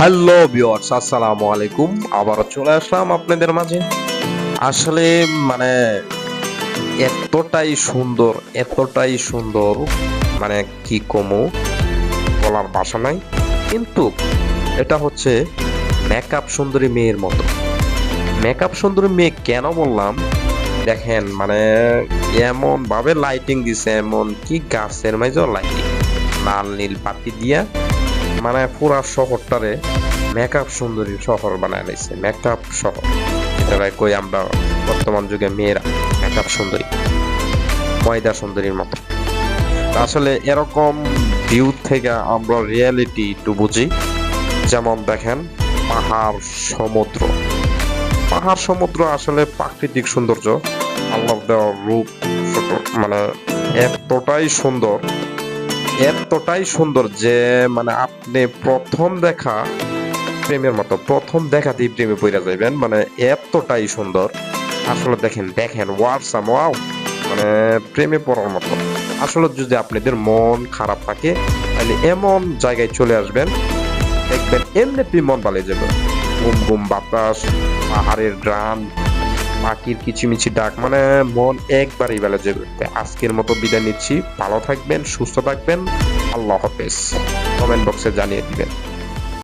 Hello viewers, আসসালামু আলাইকুম। আবারও চলে আসলাম আপনাদের মাঝে। আসলে মানে এতটাই সুন্দর, মানে কি কমু, বলার ভাষা নাই। কিন্তু এটা হচ্ছে মেকআপ সুন্দরী মেয়ের মতো। মেকআপ সুন্দরী মেয়ে কেন বললাম, দেখেন মানে এমন ভাবে লাইটিং দিছে, এমন কি গাছের মাঝেও লাইটিং, লাল নীল বাতি দিয়া মানে পুরা শহরটারে মেকআপ সুন্দরী শহর বানায় লাইছে। মেকআপ শহর যেটা কই আমরা বর্তমান যুগে মেয়েরা মেকআপ সুন্দরী, ময়দা সুন্দরীর মতো। আসলে এরকম ভিউ থেকে আমরা রিয়েলিটি একটু বুঝি। যেমন দেখেন পাহাড়, সমুদ্র। পাহাড় সমুদ্র আসলে প্রাকৃতিক সৌন্দর্য, আল্লাহর দেওয়া রূপ, মানে এতটাই সুন্দর, এতটাই সুন্দর যে মানে আপনি প্রথম দেখাতেই প্রেমে পড়ে যাবেন। মানে এতটাই সুন্দর। আসলে দেখেন দেখেন ওয়াটসাম ওয়াও, মানে প্রেমে পড়ার মতো। আসলে যদি আপনাদের মন খারাপ থাকে তাহলে এমন জায়গায় চলে আসবেন, দেখবেন এমনিতে মন ভালো যাবে। ঘুম ঘুম বাতাস, পাহাড়ের গ্রাম, পাখির কিচিমিচি ডাক, মানে মন একবারই ভালো যাবে। আজকের মতো বিদায় নিচ্ছি। ভালো থাকবেন, সুস্থ থাকবেন। আল্লাহ হাফেজ। কমেন্ট বক্সে জানিয়ে দিবেন।